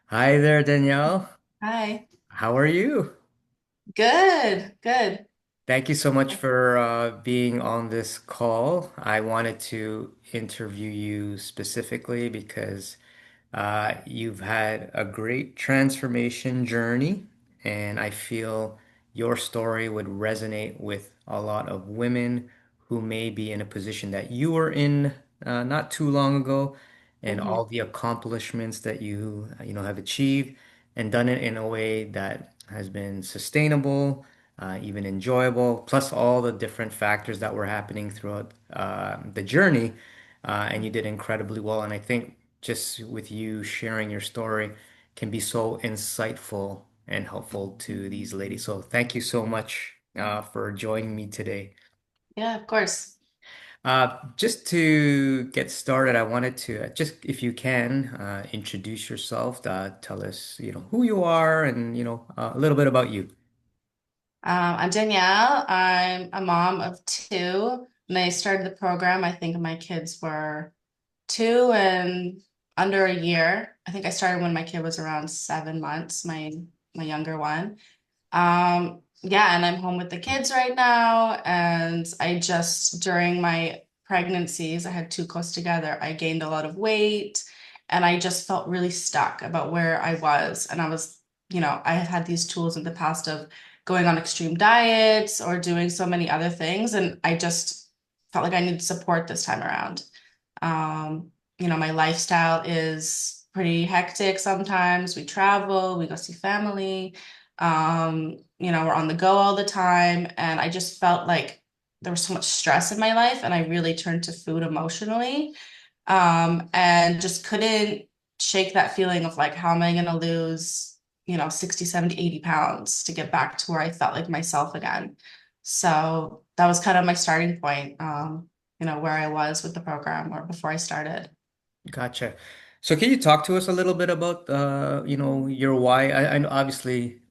Hi there, Danielle. Hi. How are you? Good, good. Thank you so much for being on this call. I wanted to interview you specifically because you've had a great transformation journey, and I feel your story would resonate with a lot of women who may be in a position that you were in not too long ago, and Hmm. all the accomplishments that you have achieved and done it in a way that has been sustainable, even enjoyable, plus all the different factors that were happening throughout the journey. And you did incredibly well. And I think just with you sharing your story can be so insightful and helpful to these ladies. So thank you so much for joining me today. Yeah, of course. Just to get started, I wanted to just, if you can, introduce yourself, tell us, who you are and, a little bit about you. I'm Danielle. I'm a mom of two. When I started the program, I think my kids were two and under a year. I think I started when my kid was around 7 months, my younger one. Yeah, and I'm home with the kids right now. And I just, during my pregnancies, I had two close together. I gained a lot of weight and I just felt really stuck about where I was. And I was, I have had these tools in the past of going on extreme diets or doing so many other things. And I just felt like I needed support this time around. My lifestyle is pretty hectic sometimes. We travel, we go see family. We're on the go all the time. And I just felt like there was so much stress in my life, and I really turned to food emotionally. And just couldn't shake that feeling of like, how am I going to lose, 60, 70, 80 pounds to get back to where I felt like myself again. So that was kind of my starting point, where I was with the program or before I started. Gotcha. So can you talk to us a little bit about your why? I know obviously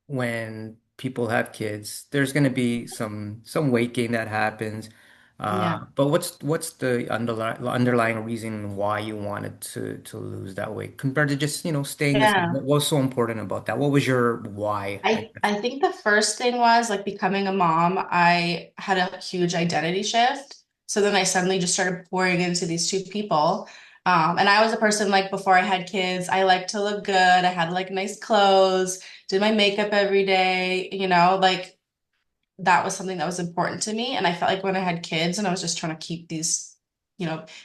when people have kids, there's going to be some weight gain that happens. Yeah. But what's the underlying reason why you wanted to lose that weight compared to just, staying the same? Yeah. What was so important about that? What was your why, I guess? I think the first thing was like becoming a mom, I had a huge identity shift. So then I suddenly just started pouring into these two people. And I was a person like before I had kids, I liked to look good. I had like nice clothes, did my makeup every day, like that was something that was important to me. And I felt like when I had kids and I was just trying to keep these,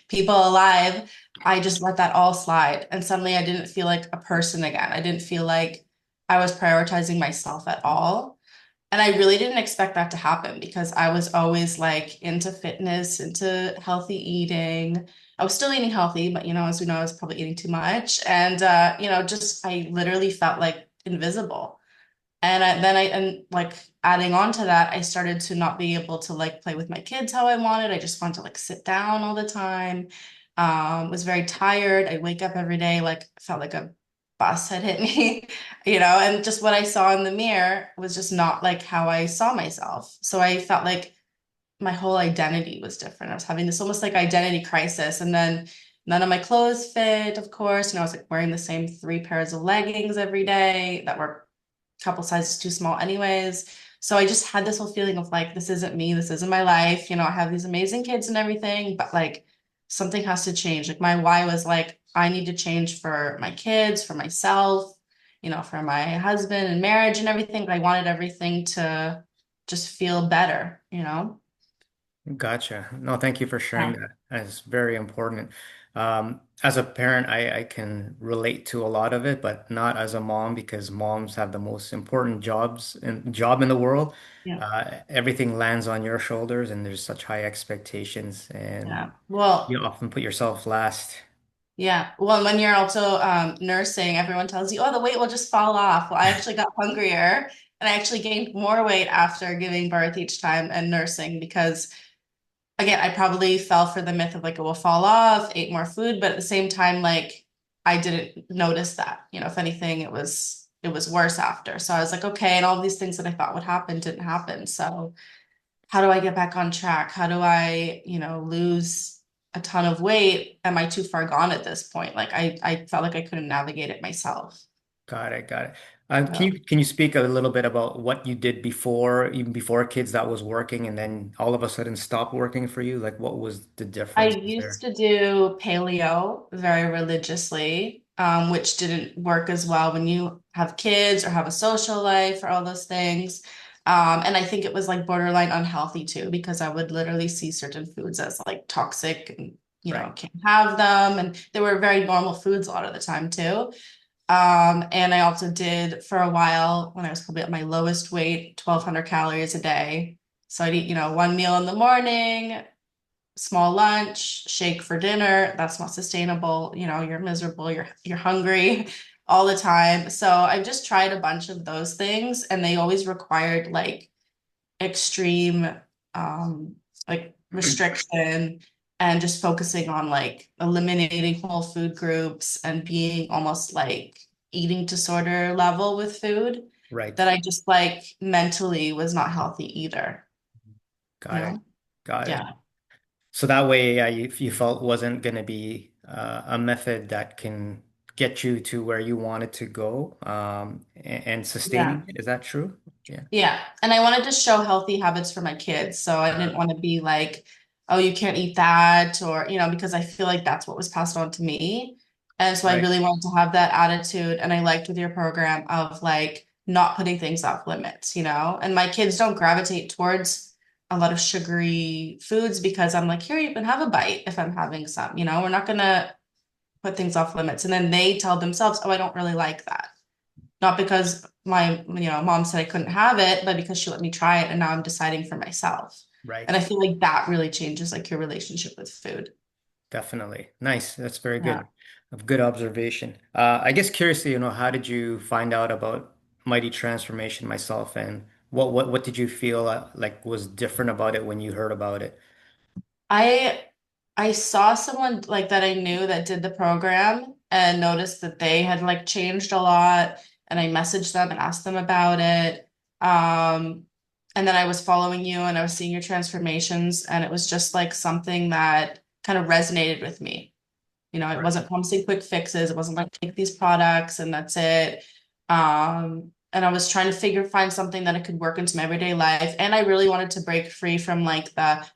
people alive, I just let that all slide. And suddenly I didn't feel like a person again. I didn't feel like I was prioritizing myself at all. And I really didn't expect that to happen because I was always like into fitness, into healthy eating. I was still eating healthy, but as we know, I was probably eating too much. And just I literally felt like invisible. And like adding on to that, I started to not be able to like play with my kids how I wanted. I just wanted to like sit down all the time. Was very tired. I wake up every day like felt like a bus had hit me, and just what I saw in the mirror was just not like how I saw myself. So I felt like my whole identity was different. I was having this almost like identity crisis. And then none of my clothes fit, of course. I was like wearing the same three pairs of leggings every day that were couple sizes too small anyways. So I just had this whole feeling of like, this isn't me, this isn't my life. I have these amazing kids and everything, but like something has to change. Like my why was like, I need to change for my kids, for myself, for my husband and marriage and everything. I wanted everything to just feel better. Gotcha. No, thank you for sharing Yeah. that. That's very important. As a parent, I can relate to a lot of it, but not as a mom because moms have the most important job in the world. Yeah. Everything lands on your shoulders, and there's such high expectations, and Yeah. Well, you often put yourself last. yeah. Well, when you're also nursing, everyone tells you, oh, the weight will just fall off. Well, I actually got hungrier and I actually gained more weight after giving birth each time and nursing because, again, I probably fell for the myth of like it will fall off, ate more food, but at the same time, like I didn't notice that. If anything, it was worse after. So I was like, okay, and all these things that I thought would happen didn't happen. So how do I get back on track? How do I, lose? a ton of weight, am I too far gone at this point? Like I felt like I couldn't navigate it myself. Got it, got it. Yeah. Can you speak a little bit about what you did before, even before kids that was working, and then all of a sudden stopped working for you? Like, what was the I differences used there? to do paleo very religiously, which didn't work as well when you have kids or have a social life or all those things. And I think it was like borderline unhealthy too, because I would literally see certain foods as like toxic and, Right, can't have them. And they were very normal foods a lot of the time too. And I also did for a while when I was probably at my lowest weight, 1,200 calories a day. So I'd eat, one meal in the morning, small lunch, shake for dinner. That's not sustainable. You're miserable, you're hungry all the time. So I've just tried a bunch of those things and they always required like extreme like restriction and just focusing on like eliminating whole food groups and being almost like eating disorder level with food right. that I just like mentally was not healthy either, you Got it, know? got it. Yeah. So that way, you felt wasn't going to be a method that can get you to where you wanted to go, and Yeah. sustaining it. Is that true? Yeah. Yeah. And I wanted to show healthy habits for my kids. So I didn't want to be like, oh, you can't eat that, or, because I feel like that's what was passed on to me. And so I Right, really wanted to have that attitude. And I liked with your program of like not putting things off limits, and my kids don't gravitate towards a lot of sugary foods because I'm like, here, you can have a bite if I'm having some, we're not gonna put things off limits. And then they tell themselves, oh, I don't really like that. Not because my, mom said I couldn't have it, but because she let me try it and now I'm deciding for myself. And right. I feel like that really changes like your relationship with food. Definitely. Nice. That's very Yeah. good. A good observation. I guess curiously, how did you find out about Mighty Transformation myself, and what did you feel like was different about it when you heard about it? I I saw someone like that I knew that did the program and noticed that they had like changed a lot and I messaged them and asked them about it. And then I was following you and I was seeing your transformations and it was just like something that kind of resonated with me. It Right. wasn't promising quick fixes. It wasn't like take these products and that's it. And I was trying to find something that I could work into my everyday life. And I really wanted to break free from like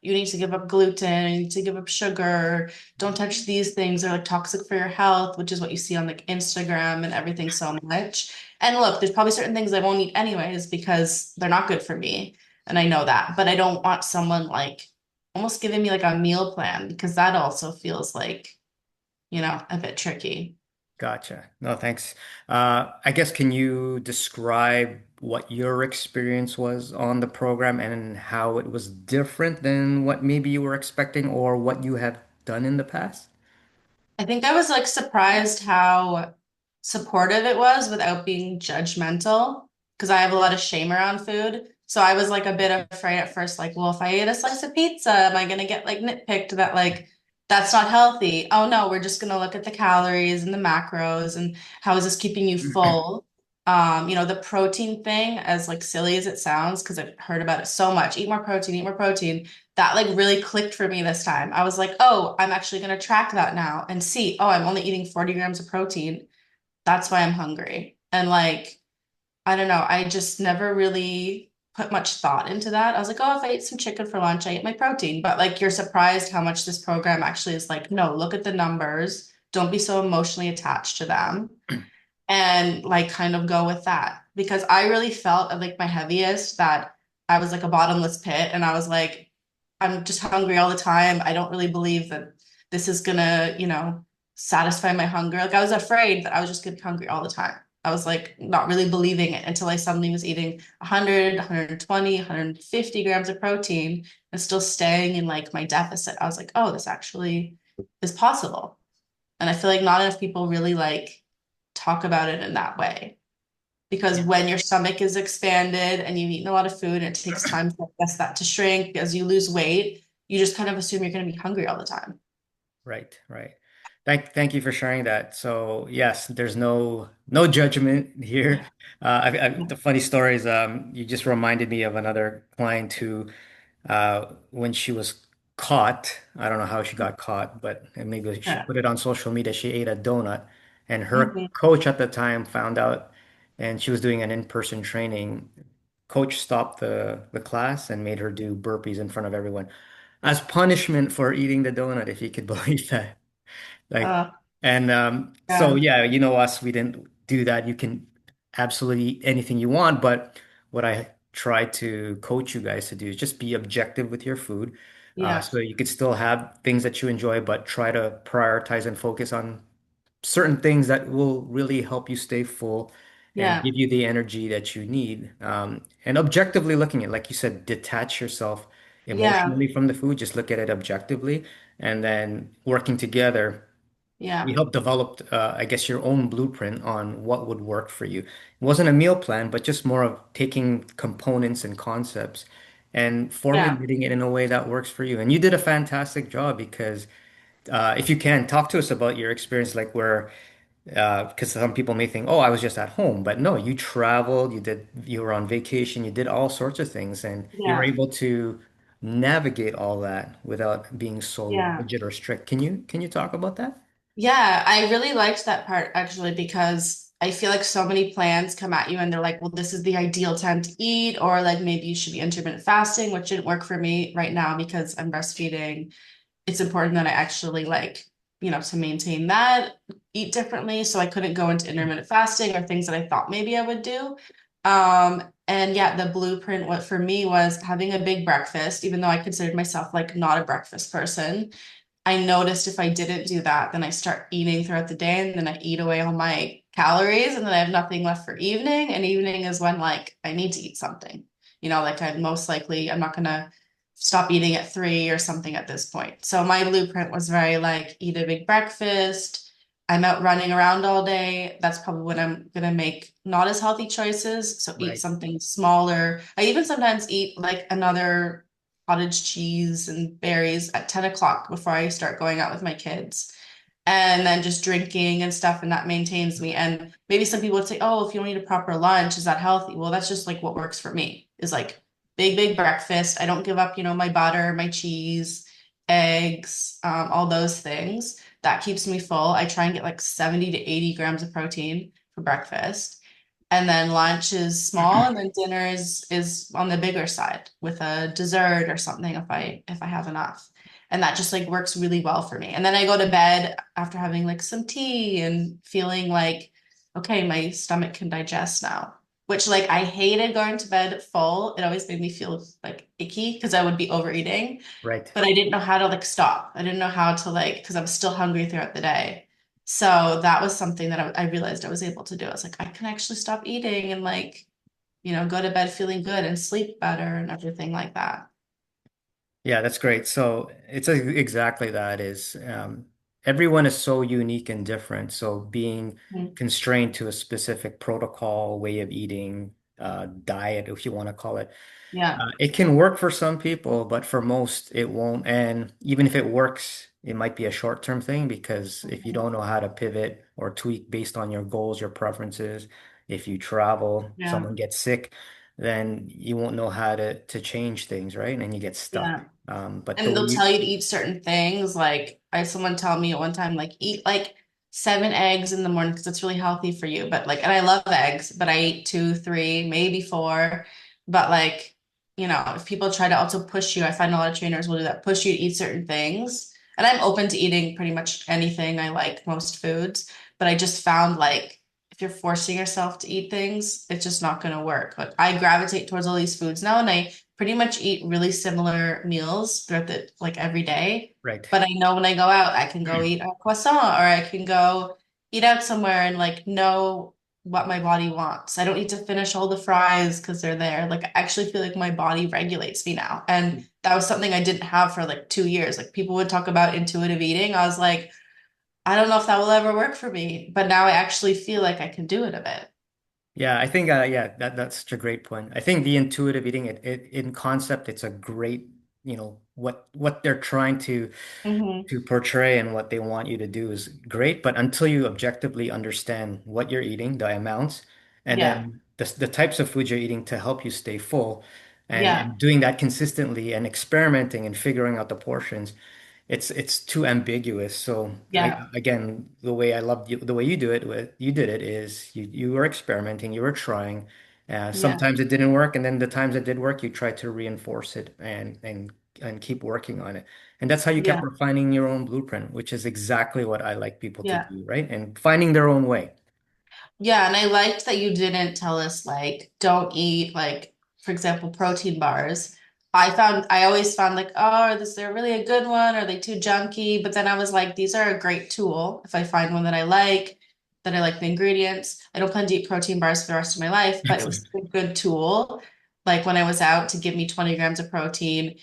you need to give up gluten, you need to give up sugar, don't touch these things, they're like toxic for your health, which is what you see on like Instagram and everything so much. And look, there's probably certain things I won't eat anyways because they're not good for me. And I know that, but I don't want someone like almost giving me like a meal plan because that also feels like a bit tricky. Gotcha. No, thanks. I guess can you describe what your experience was on the program and how it was different than what maybe you were expecting or what you have done in the past? I think I was like surprised how supportive it was without being judgmental because I have a lot of shame around food. So I was like a bit afraid at first, like, well, if I eat a slice of pizza, am I gonna get like nitpicked that like that's not healthy? Oh no, we're just gonna look at the calories and the macros and how is this keeping you full? The protein thing, as like silly as it sounds, because I've heard about it so much. Eat more protein, eat more protein. That like really clicked for me this time. I was like, oh, I'm actually going to track that now and see, oh, I'm only eating 40 grams of protein. That's why I'm hungry. And like, I don't know, I just never really put much thought into that. I was like, oh, if I eat some chicken for lunch, I eat my protein. But like, you're surprised how much this program actually is like, no, look at the numbers. Don't be so emotionally attached to them and like kind of go with that because I really felt at like my heaviest that I was like a bottomless pit and I was like I'm just hungry all the time. I don't really believe that this is gonna, satisfy my hunger. Like I was afraid that I was just gonna be hungry all the time. I was like not really believing it until I suddenly was eating 100, 120, 150 grams of protein and still staying in like my deficit. I was like, oh, this actually is possible. And I feel like not enough people really like talk about it in that way. Because Yeah. when your stomach is expanded and you've eaten a lot of food, and it takes time for that to shrink as you lose weight, you just kind of assume you're going to be hungry all the time. Right, right. Thank you for sharing that. So yes, there's no judgment here. The funny story is, you just reminded me of another client who, when she was caught. I don't know how she got caught, but and maybe she Yeah. put it on social media. She ate a donut, and her Hmm. coach at the time found out, and she was doing an in-person training. Coach stopped the class and made her do burpees in front of everyone as punishment for eating the donut, if you could believe that. Like, Uh, and so yeah. yeah, you know us, we didn't do that. You can absolutely eat anything you want, but what I try to coach you guys to do is just be objective with your food. Yeah. So you could still have things that you enjoy, but try to prioritize and focus on certain things that will really help you stay full and Yeah. give you the energy that you need. And objectively looking at, like you said, detach yourself Yeah. emotionally from the food, just look at it objectively, and then working together we Yeah. helped develop, I guess, your own blueprint on what would work for you. It wasn't a meal plan, but just more of taking components and concepts and Yeah. formulating it in a way that works for you. And you did a fantastic job because if you can, talk to us about your experience, like where, because some people may think, oh, I was just at home, but no, you traveled, you were on vacation, you did all sorts of things, and you were Yeah. able to navigate all that without being so Yeah. rigid or strict. Can you talk about that? Yeah, I really liked that part actually because I feel like so many plans come at you and they're like, well, this is the ideal time to eat, or like maybe you should be intermittent fasting, which didn't work for me right now because I'm breastfeeding. It's important that I actually to maintain that, eat differently. So I couldn't go into intermittent fasting or things that I thought maybe I would do. And yeah, the blueprint what for me was having a big breakfast, even though I considered myself like not a breakfast person. I noticed if I didn't do that, then I start eating throughout the day and then I eat away all my calories and then I have nothing left for evening. And evening is when like I need to eat something. Like I'm not gonna stop eating at 3 or something at this point. So my blueprint was very like eat a big breakfast. I'm out running around all day. That's probably when I'm gonna make not as healthy choices. So eat Right. something smaller. I even sometimes eat like another cottage cheese and berries at 10 o'clock before I start going out with my kids. And then just drinking and stuff, and that maintains me. And maybe some people would say, oh, if you don't eat a proper lunch, is that healthy? Well, that's just like what works for me is like big breakfast. I don't give up, my butter, my cheese, eggs, all those things. That keeps me full. I try and get like 70 to 80 grams of protein for breakfast. And then lunch is small, and then dinner is on the bigger side with a dessert or something if I have enough. And that just like works really well for me. And then I go to bed after having like some tea and feeling like, okay, my stomach can digest now. Which like I hated going to bed full. It always made me feel like icky because I would be overeating, Right. but I didn't know how to like stop. I didn't know how to like because I was still hungry throughout the day. So that was something that I realized I was able to do. I was like, I can actually stop eating and like, go to bed feeling good and sleep better and everything like that. Yeah, that's great. So it's exactly that is everyone is so unique and different. So being Mm. constrained to a specific protocol, way of eating, diet, if you want to call it, Yeah. it can work for some people, but for most it won't. And even if it works, it might be a short-term thing because if you Mhm. don't know how to pivot or tweak based on your goals, your preferences, if you travel, Yeah. someone gets sick, then you won't know how to change things, right? And you get stuck. Yeah. But the And way they'll tell you, you to eat certain things. Like I had someone tell me at one time, like eat like 7 eggs in the morning because it's really healthy for you. But like, and I love eggs, but I eat two, three, maybe four. But like, if people try to also push you, I find a lot of trainers will do that, push you to eat certain things. And I'm open to eating pretty much anything. I like most foods, but I just found like if you're forcing yourself to eat things, it's just not going to work. Like I gravitate towards all these foods now, and I pretty much eat really similar meals throughout the like every day. right. But I know when I go out, I can go eat a croissant or I can go eat out somewhere and like know what my body wants. I don't need to finish all the fries because they're there. Like I actually feel like my body regulates me now. And that was something I didn't have for like 2 years. Like people would talk about intuitive eating. I was like, I don't know if that will ever work for me. But now I actually feel like I can do it a bit. Yeah, I think yeah, that's such a great point. I think the intuitive eating, it in concept, it's a great, what they're trying Hmm. to portray and what they want you to do is great, but until you objectively understand what you're eating, the amounts, and Yeah. then the types of food you're eating to help you stay full, Yeah. and doing that consistently and experimenting and figuring out the portions, it's too ambiguous. So Yeah. again, the way I loved you, the way you did it is you were experimenting, you were trying. Yeah. Sometimes it didn't work, and then the times it did work, you tried to reinforce it and keep working on it. And that's how you kept Yeah. refining your own blueprint, which is exactly what I like people to Yeah. do, right? And finding their own way. Yeah, and I liked that you didn't tell us like don't eat like for example protein bars. I always found like oh this they're really a good one, are they too junky? But then I was like these are a great tool if I find one that I like the ingredients. I don't plan to eat protein bars for the rest of my life, but it was Excellent. a good tool like when I was out to give me 20 grams of protein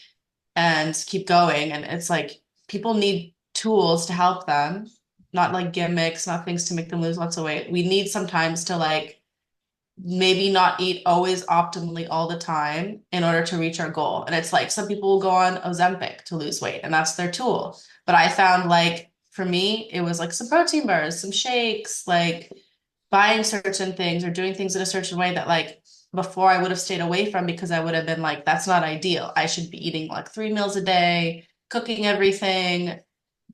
and keep going. And it's like people need tools to help them, not like gimmicks, not things to make them lose lots of weight. We need sometimes to like maybe not eat always optimally all the time in order to reach our goal. And it's like some people will go on Ozempic to lose weight, and that's their tool. But I found like for me, it was like some protein bars, some shakes, like buying certain things or doing things in a certain way that like before I would have stayed away from because I would have been like, that's not ideal. I should be eating like 3 meals a day, cooking everything,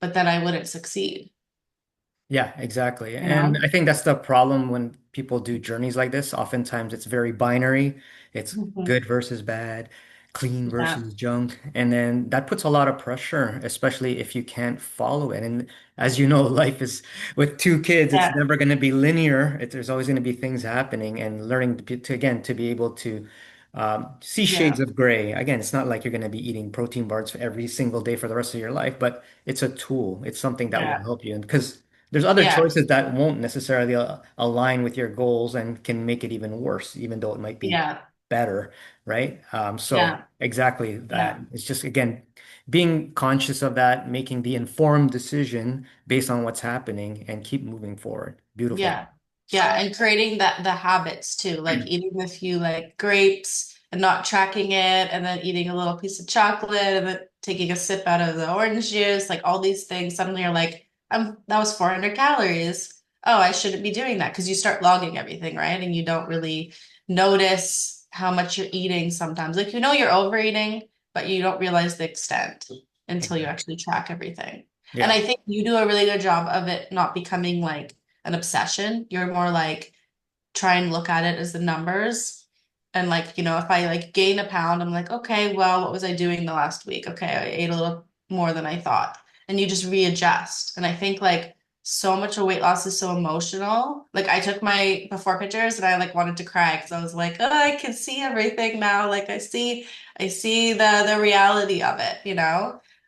but then I wouldn't succeed, Yeah, exactly. you And know? I think that's the problem when people do journeys like this. Oftentimes it's very binary. It's Mhm. good versus bad, clean Yeah. versus junk. And then that puts a lot of pressure, especially if you can't follow it. And as you know, life is with two kids, it's Yeah. never going to be linear. There's always going to be things happening and learning again, to be able to see shades Yeah. of gray. Again, it's not like you're going to be eating protein bars every single day for the rest of your life, but it's a tool. It's something that will Yeah. help you. And because there's other Yeah. choices that won't necessarily align with your goals and can make it even worse, even though it might be Yeah. better, right? So Yeah. exactly that. Yeah. It's just again being conscious of that, making the informed decision based on what's happening, and keep moving forward. Beautiful. Yeah. Yeah. And creating that the habits too, like eating a few like grapes and not tracking it, and then eating a little piece of chocolate and then taking a sip out of the orange juice, like all these things. Suddenly you're like, that was 400 calories. Oh, I shouldn't be doing that because you start logging everything, right? And you don't really notice how much you're eating sometimes. Like you know you're overeating, but you don't realize the extent until you Exactly. actually track everything. And Yeah. I think you do a really good job of it not becoming like an obsession. You're more like try and look at it as the numbers. And like, if I like gain a pound, I'm like, okay, well, what was I doing the last week? Okay, I ate a little more than I thought. And you just readjust. And I think like so much of weight loss is so emotional. Like I took my before pictures and I like wanted to cry because I was like, oh, I can see everything now. Like I see the reality of it.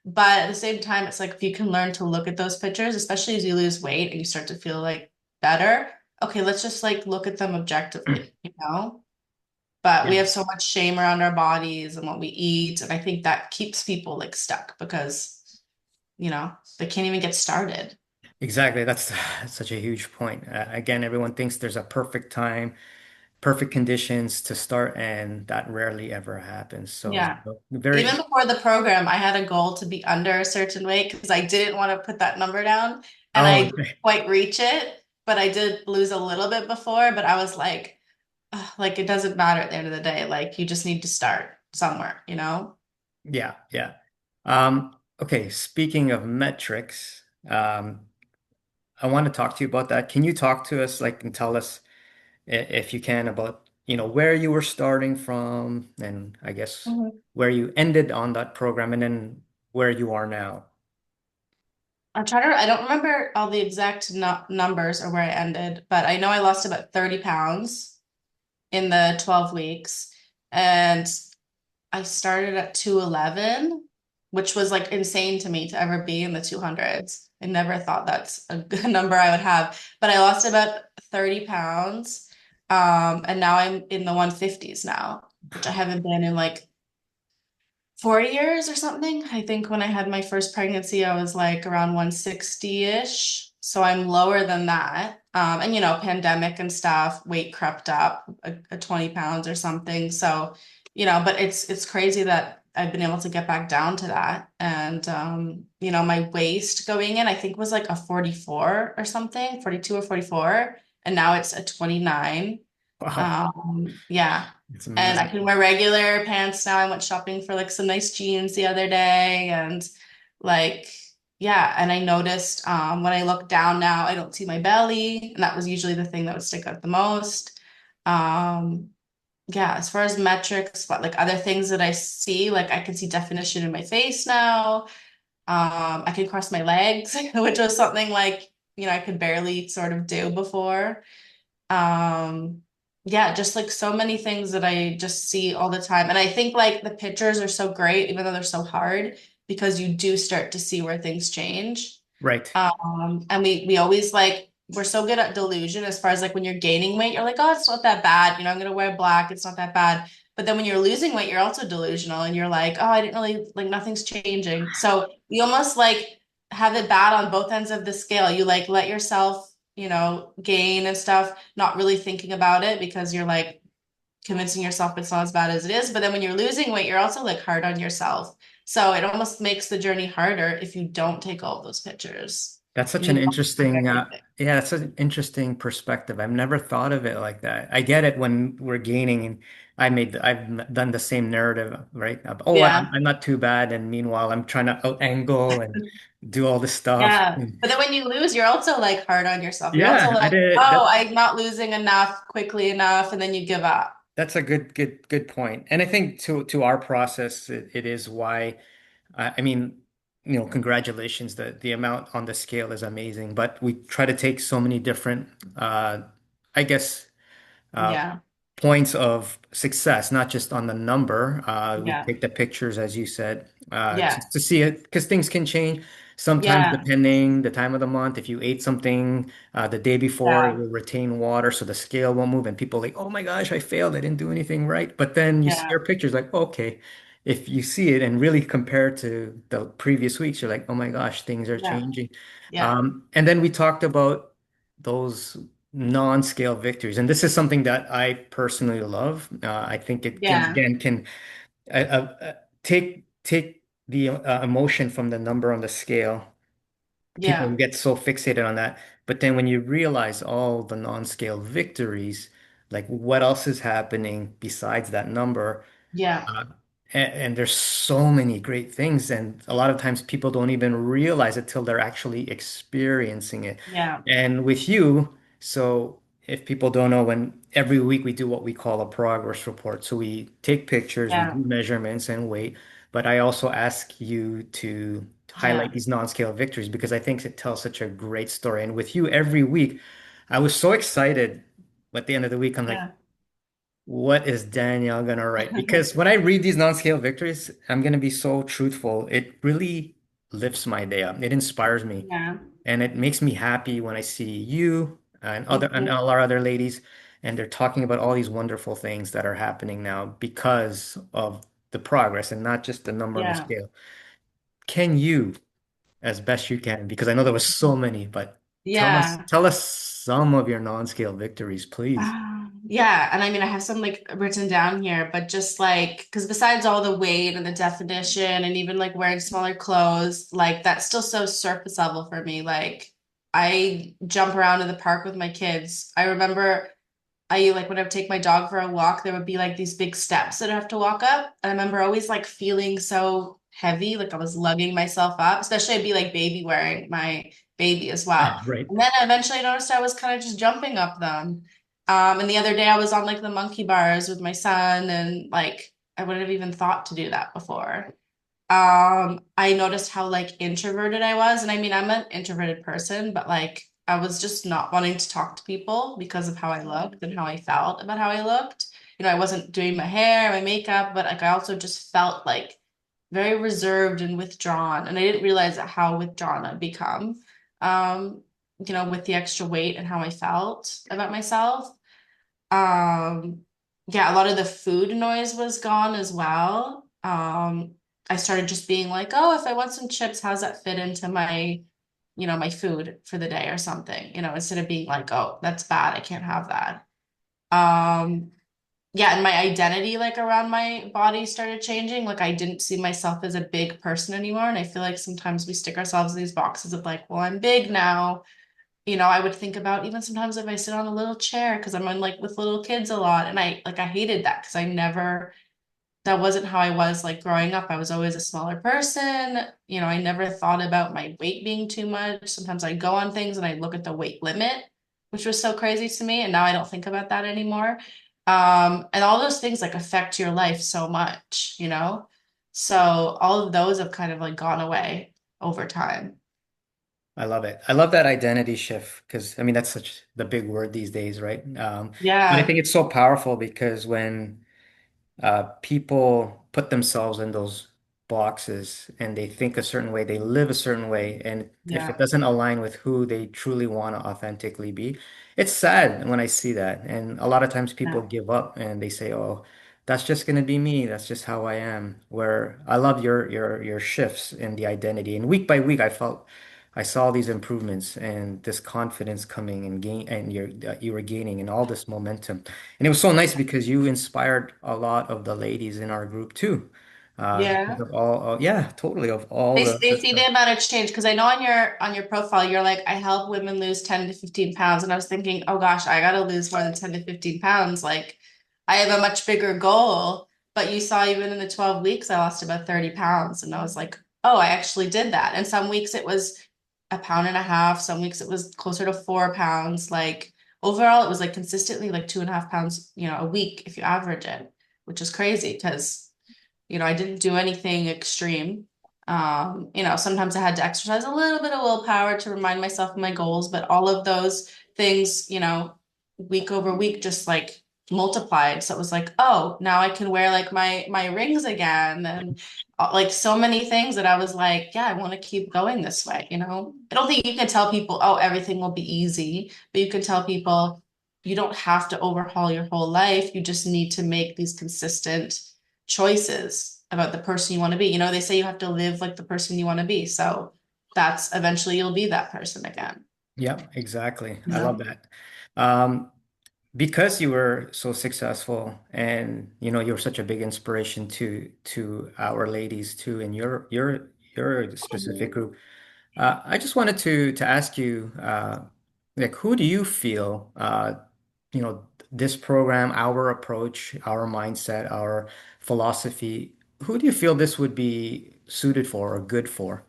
But at the same time, it's like if you can learn to look at those pictures, especially as you lose weight and you start to feel like better, okay, let's just like look at them objectively. But we Yeah. have so much shame around our bodies and what we eat. And I think that keeps people like stuck because they can't even get started. Exactly. That's such a huge point. Again, everyone thinks there's a perfect time, perfect conditions to start, and that rarely ever happens. So Yeah. Even very, before the program, I had a goal to be under a certain weight because I didn't want to put that number down and I oh, didn't quite reach it, but I did lose a little bit before. But I was like, "Ugh, like it doesn't matter at the end of the day. Like you just need to start somewhere. yeah, yeah. Okay, speaking of metrics, I want to talk to you about that. Can you talk to us, like, and tell us if you can about, where you were starting from, and I guess Mhm. where you ended on that program, and then where you are now? I don't remember all the exact no numbers or where I ended, but I know I lost about 30 pounds in the 12 weeks. And I started at 211, which was like insane to me to ever be in the 200s. I never thought that's a good number I would have, but I lost about 30 pounds. And now I'm in the 150s now, which I haven't been in like 4 years or something. I think when I had my first pregnancy, I was like around 160-ish. So I'm lower than that. And pandemic and stuff, weight crept up a 20 pounds or something. So, but it's crazy that I've been able to get back down to that. And my waist going in, I think was like a 44 or something, 42 or 44. And now it's a 29. Wow. Yeah. It's And I can amazing. wear regular pants now. I went shopping for like some nice jeans the other day and like yeah, and I noticed when I look down now, I don't see my belly, and that was usually the thing that would stick out the most. Um yeah, as far as metrics, but like other things that I see, like I can see definition in my face now. I can cross my legs, which was something like, I could barely sort of do before. Um, yeah, just like so many things that I just see all the time. And I think like the pictures are so great, even though they're so hard, because you do start to see where things change. Right. And we always like we're so good at delusion as far as like when you're gaining weight, you're like, oh, it's not that bad. I'm gonna wear black, it's not that bad. But then when you're losing weight, you're also delusional and you're like, oh, I didn't really like nothing's changing. So you almost like have it bad on both ends of the scale. You like let yourself, gain and stuff, not really thinking about it because you're like convincing yourself it's not as bad as it is. But then when you're losing weight, you're also like hard on yourself. So it almost makes the journey harder if you don't take all of those pictures That's and such you an don't have interesting, everything. yeah, that's an interesting perspective. I've never thought of it like that. I get it when we're gaining, and I've done the same narrative, right? Of, oh, Yeah. I'm not too bad, and meanwhile, I'm trying to out angle and do all this stuff. Yeah. But then when you lose, you're also like hard on yourself. You're also Yeah, I like, did. oh, I'm not losing enough quickly enough. And then you give up. That's a good point. And I think to our process, it is why. I mean, congratulations. The amount on the scale is amazing, but we try to take so many different, I guess, uh, Yeah. points of success, not just on the number. We Yeah. take the pictures, as you said, Yeah. just to see it, because things can change. Sometimes, Yeah. depending the time of the month, if you ate something the day before, it Yeah. will retain water, so the scale won't move. And people are like, "Oh my gosh, I failed! I didn't do anything right." But then you see Yeah. your pictures, like, okay, if you see it and really compare to the previous weeks, you're like, "Oh my gosh, things are Yeah. changing." Yeah. And then we talked about those non-scale victories. And this is something that I personally love. I think it can Yeah. again can take the emotion from the number on the scale. People Yeah. get so fixated on that, but then when you realize all the non-scale victories, like what else is happening besides that number, Yeah. uh, and there's so many great things, and a lot of times people don't even realize it till they're actually experiencing it. Yeah. And with you, so if people don't know, when every week we do what we call a progress report. So we take pictures, we do Yeah. measurements and weight, but I also ask you to highlight Yeah. these non-scale victories because I think it tells such a great story. And with you every week, I was so excited at the end of the week. I'm like, Yeah. what is Danielle gonna write? Because when I read these non-scale victories, I'm gonna be so truthful. It really lifts my day up. It inspires me, Yeah. and it makes me happy when I see you and Mhm. all our other ladies, and they're talking about all these wonderful things that are happening now because of the progress and not just the number on the Yeah. scale. Can you, as best you can, because I know there was so many, but Yeah. tell us some of your non-scale victories, please. Yeah, and I mean, I have some like written down here, but just like, because besides all the weight and the definition and even like wearing smaller clothes, like that's still so surface level for me. Like, I jump around in the park with my kids. I remember I like when I would take my dog for a walk, there would be like these big steps that I have to walk up. And I remember always like feeling so heavy, like I was lugging myself up, especially I'd be like baby wearing my baby as well. Right. And then eventually I noticed I was kind of just jumping up them. And the other day I was on like the monkey bars with my son, and like I wouldn't have even thought to do that before. I noticed how like introverted I was. And I mean, I'm an introverted person, but like I was just not wanting to talk to people because of how I looked and how I felt about how I looked. I wasn't doing my hair, my makeup, but like I also just felt like very reserved and withdrawn. And I didn't realize how withdrawn I'd become, um, with the extra weight and how I felt about myself. Um, yeah, a lot of the food noise was gone as well. I started just being like, oh, if I want some chips, how's that fit into my food for the day or something, instead of being like, oh, that's bad, I can't have that. Um, yeah, and my identity like around my body started changing. Like I didn't see myself as a big person anymore. And I feel like sometimes we stick ourselves in these boxes of like, well, I'm big now, I would think about even sometimes if I sit on a little chair because I'm on like with little kids a lot and I hated that because I never that wasn't how I was like growing up. I was always a smaller person. I never thought about my weight being too much. Sometimes I go on things and I look at the weight limit, which was so crazy to me. And now I don't think about that anymore. And all those things like affect your life so much. So all of those have kind of like gone away over time. I love it. I love that identity shift because I mean that's such the big word these days, right? But I Yeah. think it's so powerful because when people put themselves in those boxes and they think a certain way, they live a certain way, and if it Yeah. doesn't align with who they truly want to authentically be, it's sad when I see that. And a lot of times people Yeah. give up and they say, "Oh, that's just gonna be me. That's just how I am." Where I love your shifts in the identity, and week by week, I saw these improvements and this confidence coming and gain, and you were gaining and all this momentum. And it was so nice because you inspired a lot of the ladies in our group too. Because Yeah. of all, yeah, totally, of all They the see the amount of change because I know on your profile you're like I help women lose 10 to 15 pounds and I was thinking oh gosh I gotta lose more than 10 to 15 pounds like I have a much bigger goal but you saw even in the 12 weeks I lost about 30 pounds and I was like oh I actually did that and some weeks it was a pound and a half some weeks it was closer to 4 pounds like overall it was like consistently like 2.5 pounds a week if you average it which is crazy because I didn't do anything extreme. Sometimes I had to exercise a little bit of willpower to remind myself of my goals, but all of those things, week over week just like multiplied. So it was like, oh, now I can wear like my rings again and like so many things that I was like, yeah, I want to keep going this way. I don't think you can tell people, oh, everything will be easy, but you can tell people you don't have to overhaul your whole life. You just need to make these consistent choices about the person you want to be. They say you have to live like the person you want to be. So that's eventually you'll be that person again. yeah, exactly. You I love know? that. Um, because you were so successful and you're such a big inspiration to our ladies too in your specific group. I just wanted to ask you, like, who do you feel, this program, our approach, our mindset, our philosophy, who do you feel this would be suited for or good for?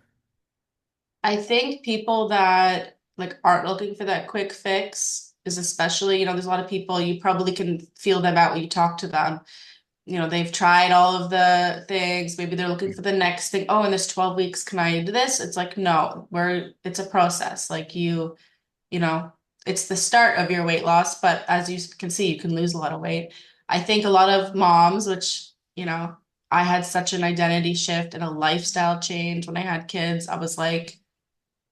I think people that like aren't looking for that quick fix is especially, there's a lot of people you probably can feel them out when you talk to them. They've tried all of the things. Maybe they're looking for the next thing. Oh, in this 12 weeks, can I do this? It's like, no, it's a process. Like you know, it's the start of your weight loss, but as you can see, you can lose a lot of weight. I think a lot of moms, which, I had such an identity shift and a lifestyle change when I had kids. I was like,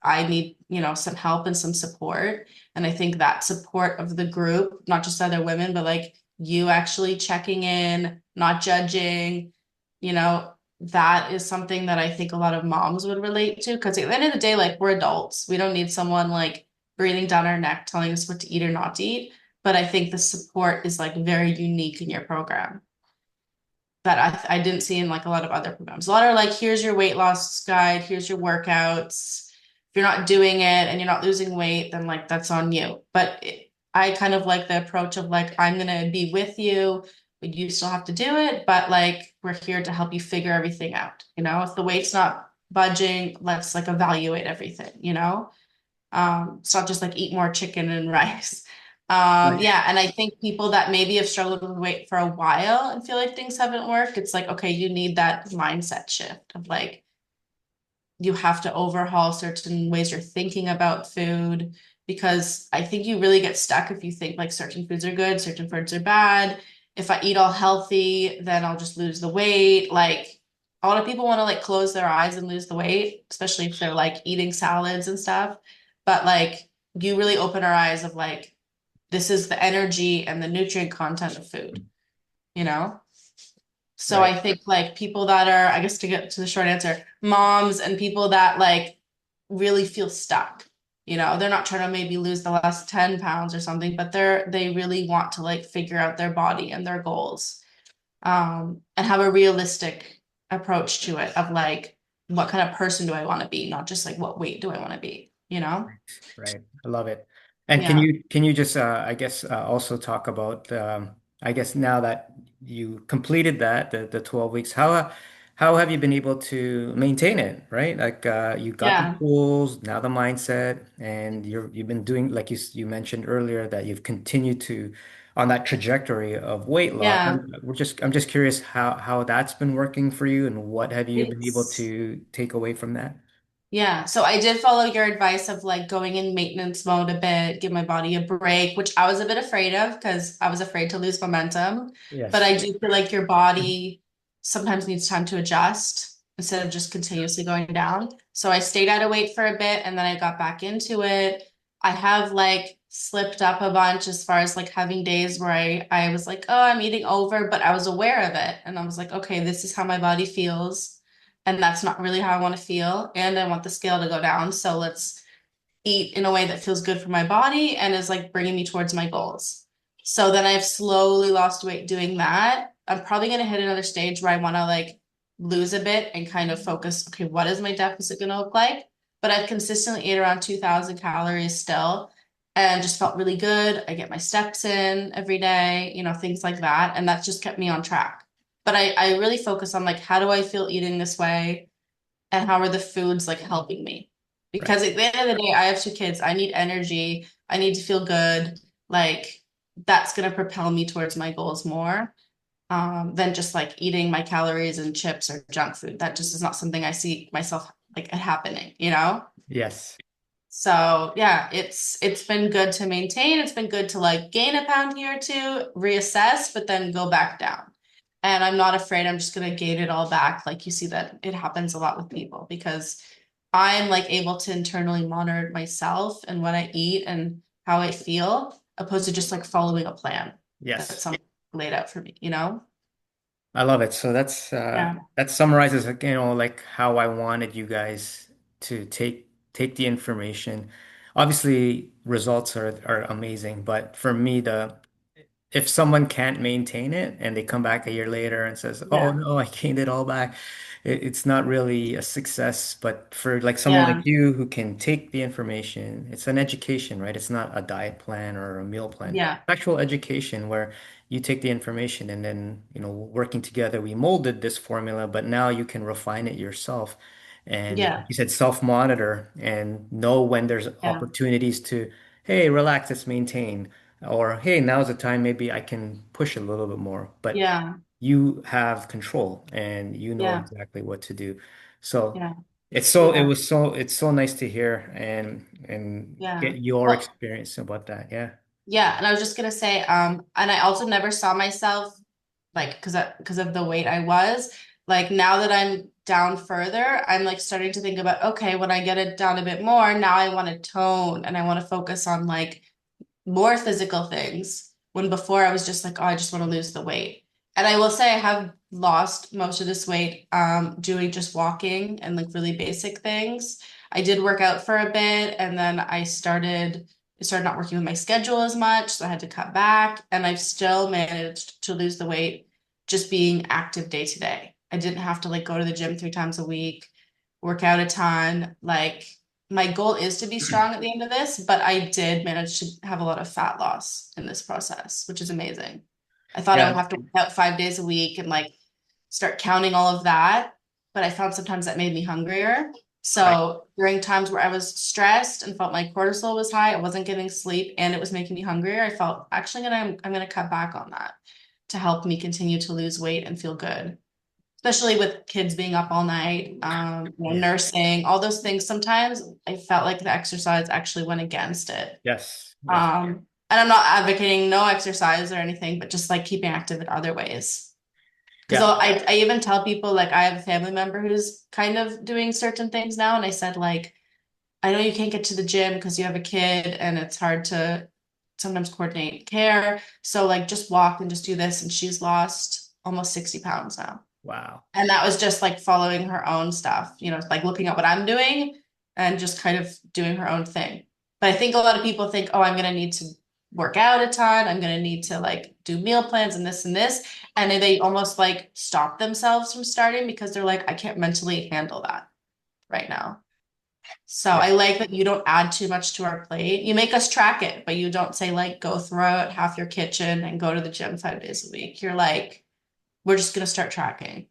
I need, some help and some support. And I think that support of the group, not just other women, but like you actually checking in, not judging, that is something that I think a lot of moms would relate to. Because at the end of the day, like we're adults. We don't need someone like breathing down our neck telling us what to eat or not to eat. But I think the support is like very unique in your program that I didn't see in like a lot of other programs. A lot are like, here's your weight loss guide, here's your workouts. If you're not doing it and you're not losing weight, then like that's on you. But I kind of like the approach of like, I'm gonna be with you, but you still have to do it. But like, we're here to help you figure everything out. If the weight's not budging, let's like evaluate everything. It's not just like eat more chicken and rice. Right. Yeah, and I think people that maybe have struggled with weight for a while and feel like things haven't worked, it's like, okay, you need that mindset shift of like, you have to overhaul certain ways you're thinking about food because I think you really get stuck if you think like certain foods are good, certain foods are bad. If I eat all healthy, then I'll just lose the weight. Like a lot of people want to like close their eyes and lose the weight, especially if they're like eating salads and stuff. But like you really open our eyes of like this is the energy and the nutrient content of food, you know? So Right. I think like people that are, I guess to get to the short answer, moms and people that like really feel stuck. They're not trying to maybe lose the last 10 pounds or something, but they really want to like figure out their body and their goals. And have a realistic approach to it of like what kind of person do I want to be, not just like what weight do I want to be? Right. I love it. And Yeah. can you just I guess also talk about I guess now that you completed that the 12 weeks, how have you been able to maintain it, right? Like you got the Yeah. tools, now the mindset, and you've been doing like you mentioned earlier that you've continued to on that trajectory of weight loss. Yeah. I'm just curious how that's been working for you and what have you been able It's to take away from that? Yeah, so I did follow your advice of like going in maintenance mode a bit, give my body a break, which I was a bit afraid of because I was afraid to lose momentum. But Yes. I do feel like your body sometimes needs time to adjust instead of just continuously going down. So I stayed out of weight for a bit and then I got back into it. I have like slipped up a bunch as far as like having days where I was like, oh, I'm eating over, but I was aware of it. And I was like, okay, this is how my body feels and that's not really how I want to feel. And I want the scale to go down. So let's eat in a way that feels good for my body and is like bringing me towards my goals. So then I've slowly lost weight doing that. I'm probably going to hit another stage where I want to like lose a bit and kind of focus, okay, what is my deficit going to look like? But I've consistently ate around 2,000 calories still and just felt really good. I get my steps in every day, things like that. And that's just kept me on track. But I really focus on like, how do I feel eating this way? And how are the foods like helping me? Right. Because at the end of the day, I have two kids. I need energy. I need to feel good. Like that's gonna propel me towards my goals more than just like eating my calories and chips or junk food. That just is not something I see myself like happening. Yes. So yeah, it's been good to maintain. It's been good to like gain a pound here or two, reassess, but then go back down. And I'm not afraid I'm just gonna gain it all back. Like you see that it happens a lot with people because I'm like able to internally monitor myself and what I eat and how I feel, opposed to just like following a plan that Yes. someone laid out for me? I love it. So Yeah. that summarizes, like, like how I wanted you guys to take the information. Obviously, results are amazing, but for me, the if someone can't maintain it and they come back a year later and says, "Oh Yeah. no, I gained it all back," it's not really a success. But for like someone like Yeah. you who can take the information, it's an education, right? It's not a diet plan or a meal plan. Yeah. Actual education where you take the information and then, working together, we molded this formula, but now you can refine it yourself. And like Yeah. you said, self-monitor and know when there's Yeah. opportunities to, hey, relax, let's maintain. Or, hey, now's the time, maybe I can push a little bit more. But Yeah. you have control and you know Yeah. exactly what to do. So Yeah. it Yeah. was it's so nice to hear and Yeah. get your Well, experience about that. Yeah. yeah, and I was just gonna say, and I also never saw myself like because of the weight I was. Like now that I'm down further, I'm like starting to think about, okay, when I get it down a bit more, now I want to tone and I want to focus on like more physical things when before I was just like, oh, I just want to lose the weight. And I will say I have lost most of this weight doing just walking and like really basic things. I did work out for a bit and then I started not working with my schedule as much, so I had to cut back and I've still managed to lose the weight just being active day to day. I didn't have to like go to the gym 3 times a week, work out a ton, like my goal is to be strong at the end of this, but I did manage to have a lot of fat loss in this process, which is amazing. I thought I Yeah. would have to work out 5 days a week and like start counting all of that, but I found sometimes that made me hungrier. Right. So during times where I was stressed and felt my cortisol was high, I wasn't getting sleep and it was making me hungrier, I felt actually I'm gonna cut back on that to help me continue to lose weight and feel good, especially with kids being up all night, Yeah. nursing, all those things. Sometimes I felt like the exercise actually went against it. Yes. Yes. And I'm not advocating no exercise or anything, but just like keeping active in other ways. Because Yeah. I even tell people like I have a family member who's kind of doing certain things now, and I said like I know you can't get to the gym because you have a kid and it's hard to sometimes coordinate care. So like just walk and just do this, and she's lost almost 60 pounds now. Wow. And that was just like following her own stuff, like looking at what I'm doing and just kind of doing her own thing. But I think a lot of people think, oh, I'm going to need to work out a ton. I'm going to need to like do meal plans and this and this. And they almost like stop themselves from starting because they're like, I can't mentally handle that right now. So Yeah. I like that you don't add too much to our plate. You make us track it, but you don't say like go throw out half your kitchen and go to the gym 5 days a week. You're like, we're just gonna start tracking.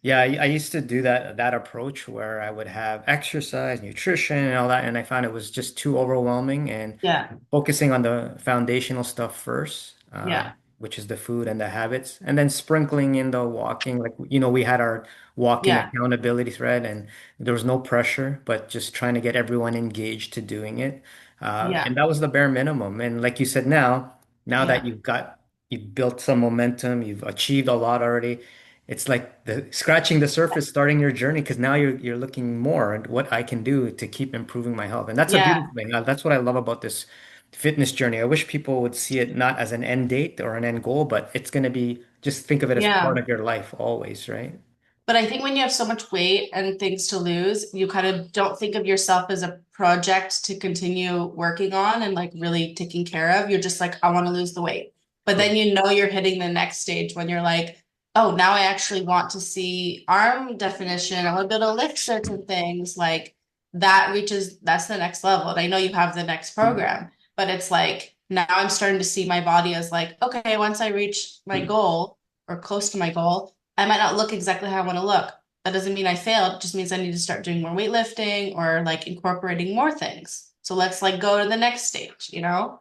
Yeah, I used to do that approach where I would have exercise, nutrition, and all that, and I found it was just too overwhelming. And Yeah, focusing on the foundational stuff first, yeah, which is the food and the habits, and then sprinkling in the walking. Like, you know, we had our walking yeah, accountability thread, and there was no pressure, but just trying to get everyone engaged to doing it. And yeah, that was the bare minimum. And like you said, now that yeah, you've built some momentum, you've achieved a lot already. It's like the scratching the surface, starting your journey, because now you're looking more at what I can do to keep improving my health. And that's a yeah, beautiful thing. That's what I love about this fitness journey. I wish people would see it not as an end date or an end goal, but it's going to be just think of it as part yeah. of your life always, right? But I think when you have so much weight and things to lose, you kind of don't think of yourself as a project to continue working on and like really taking care of. You're just like, I want to lose the weight. But Yeah. then you know you're hitting the next stage when you're like, oh, now I actually want to see arm definition. I want to be able to lift certain things. Like that's the next level. And I know you have the next program, but it's like now I'm starting to see my body as like, okay, once I reach my goal or close to my goal, I might not look exactly how I want to look. That doesn't mean I failed. It just means I need to start doing more weightlifting or like incorporating more things. So let's like go to the next stage, you know?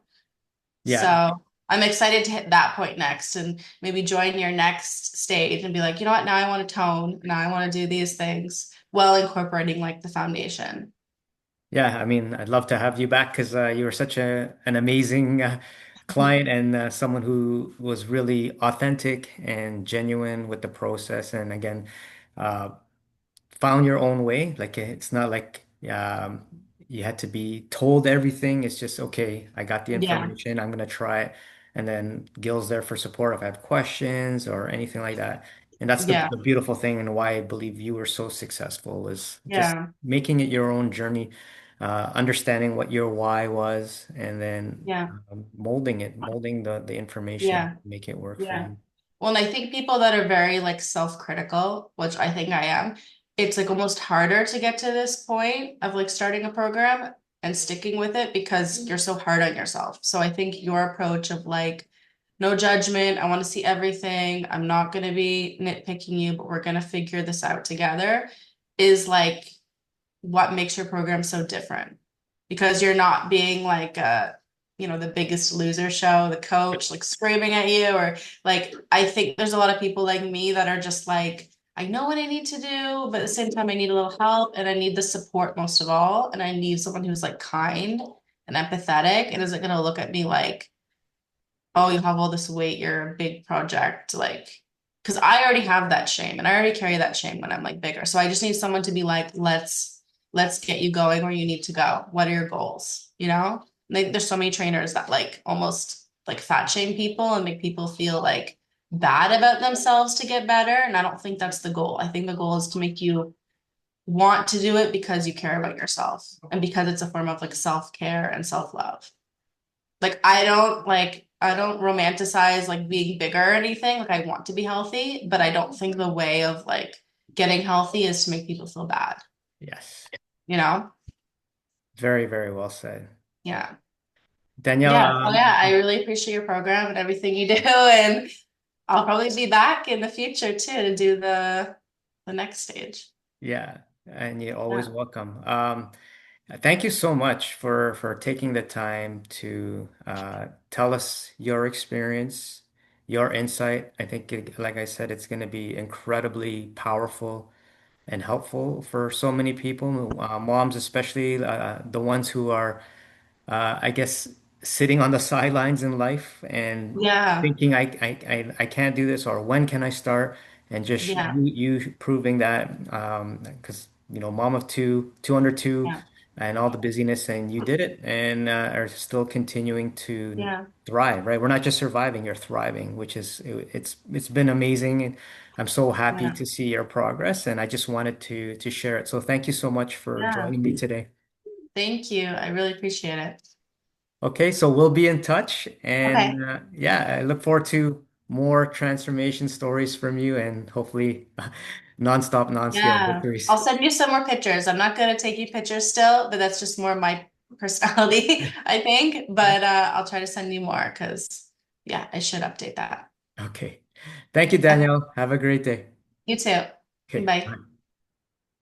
Yeah. So I'm excited to hit that point next and maybe join your next stage and be like, you know what? Now I want to tone. Now I want to do these things while incorporating like the foundation. Yeah, I mean, I'd love to have you back because you were such an amazing client and someone who was really authentic and genuine with the process. And again, uh, found your own way. Like it's not like you had to be told everything. It's just, okay, I got the Yeah. information. I'm gonna try it. And then Gil's there for support if I have questions or anything like that. And that's Yeah. the beautiful thing and why I believe you were so successful is just Yeah. making it your own journey, understanding what your why was, and then Yeah. molding the information, Yeah. make it work for Yeah. you. Well, and I think people that are very like self-critical, which I think I am, it's like almost harder to get to this point of like starting a program and sticking with it because you're so hard on yourself. So I think your approach of like no judgment, I want to see everything, I'm not going to be nitpicking you, but we're going to figure this out together is like what makes your program so different because you're not being like the biggest loser show, the coach like screaming at you or like I think there's a lot of people like me that are just like I know what I need to do, but at the same time I need a little help and I need the support most of all and I need someone who's like kind and empathetic and isn't going to look at me like oh, you have all this weight, you're a big project, like, because I already have that shame and I already carry that shame when I'm like bigger. So I just need someone to be like, let's get you going where you need to go. What are your goals? You know? Like there's so many trainers that like almost like fat shame people and make people feel like bad about themselves to get better. And I don't think that's the goal. I think the goal is to make you want to do it because you care about yourself and because it's a form of like self-care and self-love. Like I don't romanticize like being bigger or anything. Like I want to be healthy, but I don't think the way of like getting healthy is to make people feel bad, Yes. you know? Very, very well said. Yeah. Danielle, Yeah. Oh yeah, I really appreciate your program and everything you do. And I'll probably be back in the future too to do the next stage. yeah, and you're always Yeah. welcome. Thank you so much for taking the time to tell us your experience, your insight. I think, like I said, it's going to be incredibly powerful and helpful for so many people, moms especially, the ones who are I guess sitting on the sidelines in life and Yeah. thinking I can't do this or when can I start? And just Yeah. you proving that because you know mom of two under two Yeah. and all the busyness and you did it and are still continuing to Yeah. thrive, right? We're not just surviving, you're thriving, which is it's been amazing and I'm so happy Yeah. to see your progress and I just wanted to share it. So thank you so much for Yeah. joining me today. Thank you. I really appreciate it. Okay, so we'll be in touch. Okay. And yeah, I look forward to more transformation stories from you and hopefully Non-stop, non-scale Yeah. I'll victories. send you some more pictures. I'm not good at taking pictures still, but that's just more my personality, I think. But I'll try to send you more because, yeah, I should update that. Okay. Thank you, Okay. Danielle. Have a great day. You too. Okay. Bye. Bye.